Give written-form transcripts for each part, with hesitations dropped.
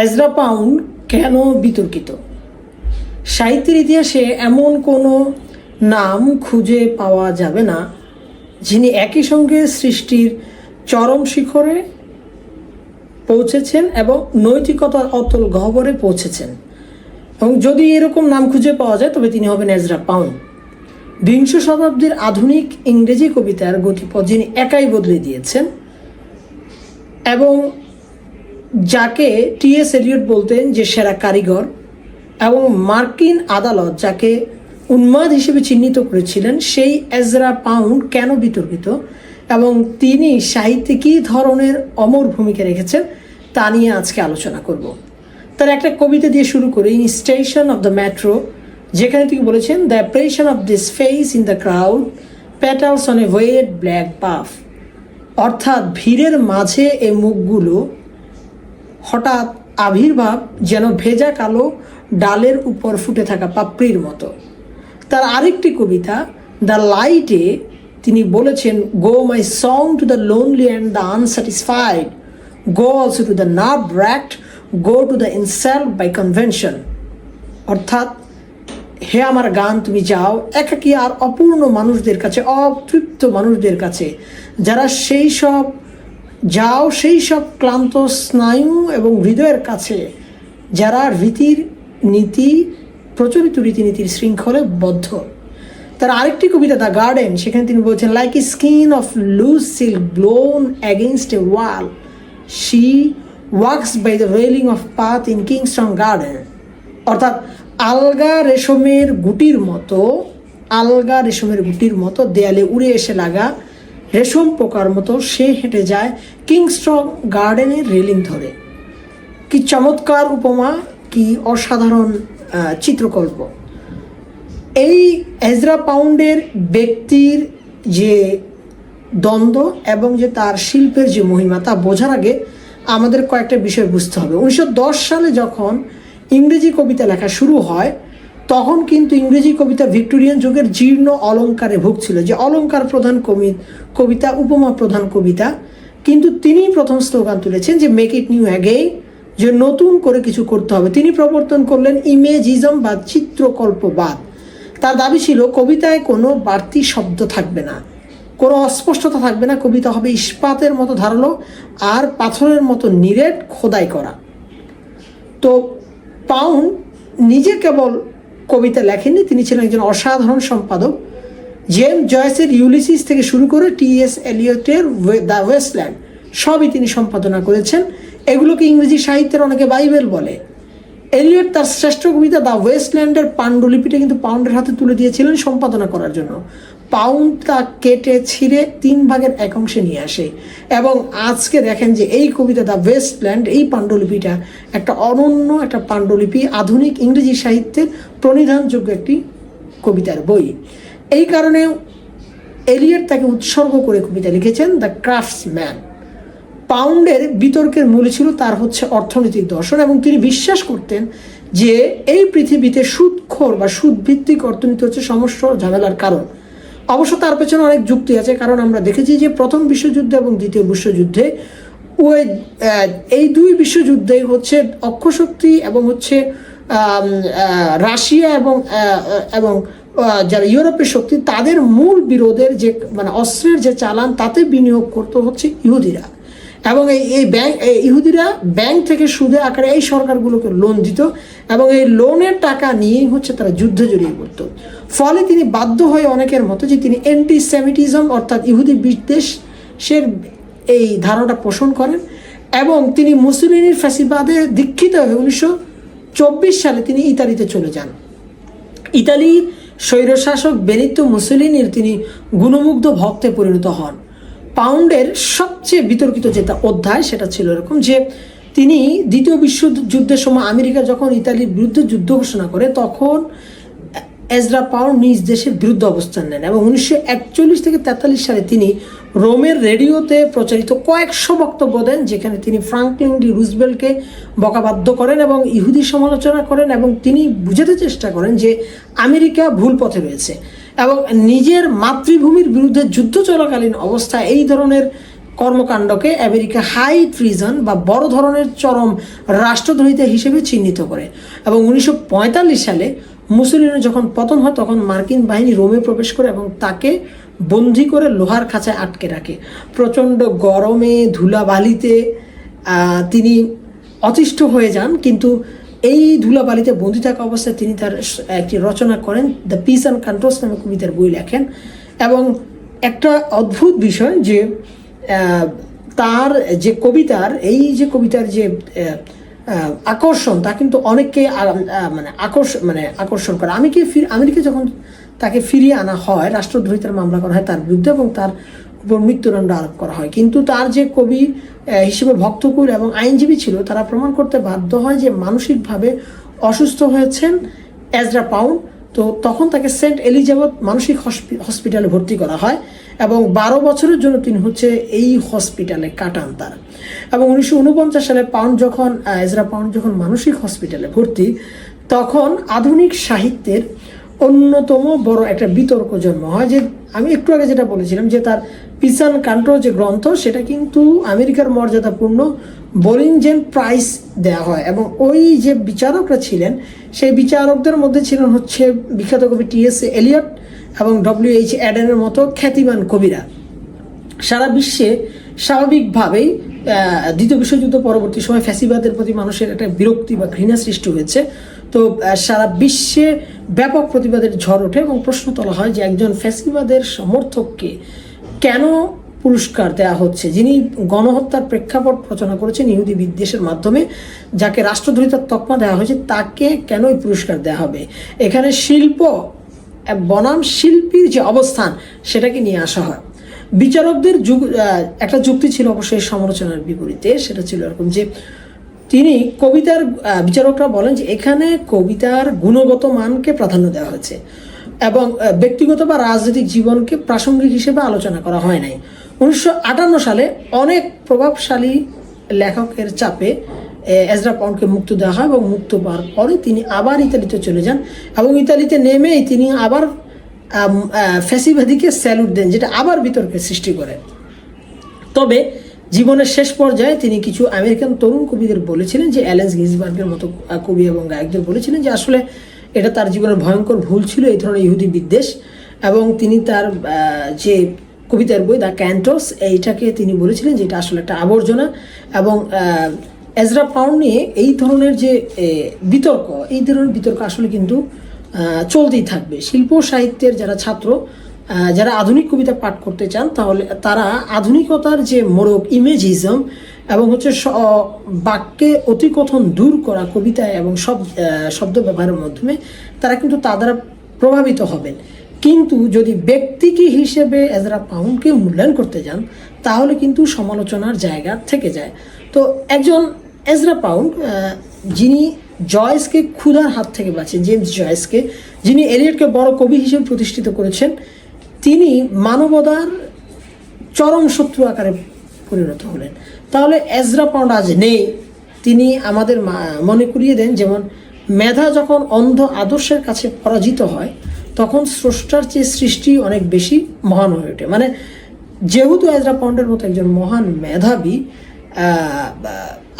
Ezra pound কেন বিতর্কিত? সাহিত্যের ইতিহাসে এমন কোনো নাম খুঁজে পাওয়া যাবে না যিনি একই সঙ্গে সৃষ্টির চরম শিখরে পৌঁছেছেন এবং নৈতিকতার অতল গহ্বরে পৌঁছেছেন। এবং যদি এরকম নাম খুঁজে পাওয়া যায় তবে তিনি হবেন এজরা পাউন্ড। বিংশ শতাব্দীর আধুনিক ইংরেজি কবিতার গতিপথ যিনি একাই বদলে দিয়েছেন এবং যাকে টি.এস. এলিয়ট বলতেন যে সেরা কারিগর, এবং মার্কিন আদালত যাকে উন্মাদ হিসেবে চিহ্নিত করেছিলেন, সেই এজরা পাউন্ড কেন বিতর্কিত এবং তিনি সাহিত্যে কী ধরনের অমর ভূমিকা রেখেছেন তা নিয়ে আজকে আলোচনা করব। তার একটা কবিতা দিয়ে শুরু করি, in station of the metro, যেখানে তিনি বলেছেন, the apparition of this face in the crowd petals on a wet black bough. অর্থাৎ ভিড়ের মাঝে এই মুখগুলো হঠাৎ আবির্ভাব যেন ভেজা কালো ডালের উপর ফুটে থাকা পাপড়ির মতো। তার আরেকটি কবিতা দ্য লাইটে তিনি বলেছেন, go my song to the lonely and the unsatisfied, go also to the nerve wracked, go to the insult by convention. অর্থাৎ হে আমার গান, তুমি যাও একাকী আর অপূর্ণ মানুষদের কাছে, অতৃপ্ত মানুষদের কাছে, যারা সেই সব ক্লান্ত স্নায়ু এবং হৃদয়ের কাছে, যারা প্রচলিত রীতিনীতির শৃঙ্খলে বদ্ধ। তার আরেকটি কবিতা দ্য গার্ডেন, সেখানে তিনি বলছেন, like a skin of loose silk blown against a wall, she walks by the railing of path in Kingston garden. অর্থাৎ আলগা রেশমের গুটির মতো দেয়ালে উড়ে এসে লাগা রেশম পোকার মতো সে হেঁটে যায় কিংস্টন গার্ডেনের রেলিং ধরে। কি চমৎকার উপমা, কি অসাধারণ চিত্রকল্প। এই এজরা পাউন্ডের ব্যক্তির যে দ্বন্দ্ব এবং যে তার শিল্পের যে মহিমা তা বোঝার আগে আমাদের কয়েকটা বিষয় বুঝতে হবে। 1910 সালে যখন ইংরেজি কবিতা লেখা শুরু হয় তখন কিন্তু ইংরেজি কবিতা ভিক্টোরিয়ান যুগের জীর্ণ অলঙ্কারে ভুগছিল, যে অলঙ্কার প্রধান কবিতা, উপমা প্রধান কবিতা। কিন্তু তিনি প্রথম স্লোগান তুলেছেন যে মেক ইট নিউ অ্যাগেইন, যে নতুন করে কিছু করতে হবে। তিনি প্রবর্তন করলেন ইমেজিজম বা চিত্রকল্পবাদ। তার দাবি ছিল কবিতায় কোনো বাড়তি শব্দ থাকবে না, কোনো অস্পষ্টতা থাকবে না, কবিতা হবে ইস্পাতের মতো ধারালো আর পাথরের মতো নিরেট খোদাই করা। তো পাউন্ড নিজে কেবল কবিতা লেখেননি, তিনি ছিলেন একজন অসাধারণ সম্পাদক। জেমস জয়েসের ইউলিসিস থেকে শুরু করে টি.এস. এলিয়টের দ্য ওয়েস্টল্যান্ড সবই তিনি সম্পাদনা করেছেন। এগুলোকে ইংরেজি সাহিত্যের অনেকে বাইবেল বলে। এলিয়ট তার শ্রেষ্ঠ কবিতা দ্য ওয়েস্টল্যান্ডের পাণ্ডুলিপিটা কিন্তু পাউন্ডের হাতে তুলে দিয়েছিলেন সম্পাদনা করার জন্য। পাউন্ড তা কেটে ছিঁড়ে 3 ভাগের 1 অংশে নিয়ে আসে এবং আজকে দেখেন যে এই কবিতা দ্য ওয়েস্টল্যান্ড, এই পাণ্ডুলিপিটা একটা অনন্য একটা পাণ্ডুলিপি, আধুনিক ইংরেজি সাহিত্যের প্রণিধানযোগ্য একটি কবিতার বই। এই কারণে এলিয়ট তাকে উৎসর্গ করে কবিতা লিখেছেন দ্য ক্রাফটসম্যান। পাউন্ডের বিতর্কের মূল ছিল তার অর্থনৈতিক দর্শন, এবং তিনি বিশ্বাস করতেন যে এই পৃথিবীতে সুদখোর বা সুদভিত্তিক অর্থনীতি হচ্ছে সমস্ত ঝামেলার কারণ। অবশ্য তার পেছনে অনেক যুক্তি আছে, কারণ আমরা দেখেছি যে প্রথম বিশ্বযুদ্ধ এবং দ্বিতীয় বিশ্বযুদ্ধে এই 2 বিশ্বযুদ্ধেই অক্ষশক্তি এবং রাশিয়া এবং যারা ইউরোপের শক্তি, তাদের মূল বিরোধের যে অস্ত্রের যে চালান তাতে বিনিয়োগ করতে ইহুদিরা, এবং ইহুদিরা ব্যাংক থেকে সুদের আকারে এই সরকারগুলোকে লোন দিত এবং এই লোনের টাকা নিয়েই তারা যুদ্ধে জড়িয়ে পড়ত। ফলে তিনি বাধ্য হয়ে অনেকের মতো যে তিনি অ্যান্টিসেমিটিজম অর্থাৎ ইহুদি বিদ্বেষের এই ধারণাটা পোষণ করেন, এবং তিনি মুসলিনের ফ্যাসিবাদে দীক্ষিত হয়ে 1924 সালে তিনি ইতালিতে চলে যান। ইতালির স্বৈরশাসক বেনিতো মুসলিনির তিনি গুণমুগ্ধ ভক্তে পরিণত হন। পাউন্ডের সবচেয়ে বিতর্কিত যেটা অধ্যায় সেটা ছিল এরকম যে তিনি দ্বিতীয় বিশ্বযুদ্ধের সময় আমেরিকা যখন ইতালির বিরুদ্ধে যুদ্ধ ঘোষণা করে তখন এজরা পাউন্ড নিজ দেশের বিরুদ্ধে অবস্থান নেন, এবং 1941 থেকে 43 সালে তিনি রোমের রেডিওতে প্রচারিত কয়েকশো বক্তব্য দেন, যেখানে তিনি ফ্রাঙ্কলিন ডি রুজভেল্টকে বকাবাধ্য করেন এবং ইহুদি সমালোচনা করেন, এবং তিনি বুঝাতে চেষ্টা করেন যে আমেরিকা ভুল পথে রয়েছে এবং নিজের মাতৃভূমির বিরুদ্ধে যুদ্ধ চলাকালীন অবস্থায় এই ধরনের কর্মকাণ্ডকে আমেরিকা হাই ট্রিজন বা বড় ধরনের চরম রাষ্ট্রদ্রোহিতা হিসেবে চিহ্নিত করে। এবং 1945 সালে মুসোলিনি যখন পতন হয় তখন মার্কিন বাহিনী রোমে প্রবেশ করে এবং তাকে বন্দি করে লোহার খাঁচায় আটকে রাখে। প্রচণ্ড গরমে ধুলাবালিতে তিনি অতিষ্ঠ হয়ে যান, কিন্তু এই ধুলাবালিতে বন্দি থাকা অবস্থায় তিনি তার একটি রচনা করেন, দ্য পিস অ্যান্ড কন্ট্রোলস নামে কবিতার বই লেখেন। এবং একটা অদ্ভুত বিষয় যে তার যে কবিতার যে আকর্ষণ তা কিন্তু অনেককে আকর্ষণ করে। আমেরিকা যখন তাকে ফিরিয়ে আনা হয়, রাষ্ট্রদ্রোহিতার মামলা করা হয় তার বিরুদ্ধে এবং তার উপর মৃত্যুদণ্ড আরোপ করা হয়, কিন্তু তার যে কবি হিসেবে ভক্তকুল এবং আইনজীবী ছিল তারা প্রমাণ করতে বাধ্য হয় যে মানসিকভাবে অসুস্থ হয়েছেন এজরা পাউন্ড। তো তখন তাকে সেন্ট এলিজাবেথ মানসিক হসপিটালে ভর্তি করা হয় এবং 12 বছরের জন্য তিনি এই হসপিটালে কাটান তার। এবং 1949 সালে এজরা পাউন্ড যখন মানসিক হসপিটালে ভর্তি, তখন আধুনিক সাহিত্যের অন্যতম বড় একটা বিতর্ক জন্ম হয়। যে আমি একটু আগে যেটা বলেছিলাম যে তার পিস অ্যান্ড কন্ট্রোল যে গ্রন্থ সেটা কিন্তু আমেরিকার মর্যাদাপূর্ণ বোলিঞ্জেন প্রাইজ দেওয়া হয়। এবং ওই যে বিচারকরা ছিলেন সেই বিচারকদের মধ্যে ছিলেন বিখ্যাত কবি টি.এস. এলিয়ট এবং ডব্লিউ.এইচ. অ্যাডেনের মতো খ্যাতিমান কবিরা। সারা বিশ্বে স্বাভাবিকভাবেই দ্বিতীয় বিশ্বযুদ্ধ পরবর্তী সময় ফ্যাসিবাদের প্রতি মানুষের একটা বিরক্তি বা ঘৃণা সৃষ্টি হয়েছে। তো সারা বিশ্বে ব্যাপক প্রতিবাদের ঝড় ওঠে এবং প্রশ্ন তোলা হয় যে একজন ফ্যাসিবাদের সমর্থককে কেন পুরস্কার দেওয়া হচ্ছে, যিনি গণহত্যার প্রেক্ষাপট রচনা করেছেন ইহুদি বিদ্বেষের মাধ্যমে, যাকে রাষ্ট্রদ্রোহিতার তকমা দেওয়া হয়েছে, তাকে কেন এই পুরস্কার দেওয়া হবে। এখানে শিল্প বনাম শিল্পীর যে অবস্থান সেটাকে নিয়ে আসা হয়। বিচারকদের একটা যুক্তি ছিল অবশ্যই সমালোচনার বিপরীতে, সেটা ছিল এরকম যে বিচারকরা বলেন যে এখানে কবিতার গুণগত মানকে প্রাধান্য দেওয়া হয়েছে এবং ব্যক্তিগত বা রাজনৈতিক জীবনকে প্রাসঙ্গিক হিসেবে আলোচনা করা হয় নাই। 1958 সালে অনেক প্রভাবশালী লেখকের চাপে এজরা পাউন্ডকে মুক্ত দেওয়া হয় এবং মুক্ত পাওয়ার পরে তিনি আবার ইতালিতে চলে যান এবং ইতালিতে নেমেই তিনি আবার ফ্যাসিবাদীকে স্যালুট দেন, যেটা আবার বিতর্কের সৃষ্টি করে। তবে জীবনের শেষ পর্যায়ে তিনি কিছু আমেরিকান তরুণ কবিদের বলেছিলেন, যে অ্যালেন গিন্সবার্গের মতো কবি এবং গায়কদের বলেছিলেন যে আসলে এটা তার জীবনের ভয়ঙ্কর ভুল ছিল, এই ধরনের ইহুদি বিদ্বেষ। এবং তিনি তার যে কবিতার বই দ্য ক্যান্টোস এইটাকে তিনি বলেছিলেন যে এটা আসলে একটা আবর্জনা। এবং এজরা পাউন্ড নিয়ে এই ধরনের যে বিতর্ক আসলে কিন্তু চলতেই থাকবে। শিল্প সাহিত্যের যারা ছাত্র, যারা আধুনিক কবিতা পাঠ করতে চান, তাহলে তারা আধুনিকতার যে মোড়ক ইমেজিজম এবং বাক্যে অতিকথন দূর করা কবিতায় এবং শব্দ ব্যবহারের মাধ্যমে তারা কিন্তু তা দ্বারা প্রভাবিত হবেন। কিন্তু যদি ব্যক্তিকে হিসেবে এজরা পাউন্ডকে মূল্যায়ন করতে যান তাহলে কিন্তু সমালোচনার জায়গা থেকে যায়। তো একজন এজরা পাউন্ড যিনি জয়েসকে ক্ষুধার হাত থেকে বাঁচেন, জেমস জয়েসকে, যিনি এলিয়টকে বড় কবি হিসেবে প্রতিষ্ঠিত করেছেন, তিনি মানবতার চরম শত্রু আকারে পরিণত হলেন। তাহলে এজরা পাউন্ড আজ নেই। তিনি আমাদের মনে করিয়ে দেন যেমন মেধা যখন অন্ধ আদর্শের কাছে পরাজিত হয় তখন স্রষ্টার চেয়ে সৃষ্টি অনেক বেশি মহান হয়ে ওঠে। মানে যেহেতু এজরা পাউন্ডের মতো একজন মহান মেধাবী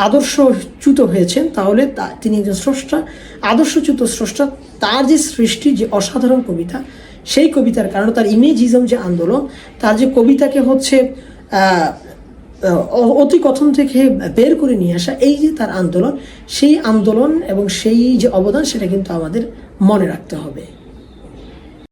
আদর্শচ্যুত হয়েছেন, তাহলে তিনি একজন স্রষ্টা, আদর্শচ্যুত স্রষ্টা। তার যে সৃষ্টি, যে অসাধারণ কবিতা, সেই কবিতার কারণে তার ইমেজিজম যে আন্দোলন, তার যে কবিতাকে অতি কথন থেকে বের করে নিয়ে আসা, এই যে তার আন্দোলন, সেই আন্দোলন এবং সেই যে অবদান, সেটা কিন্তু আমাদের মনে রাখতে হবে।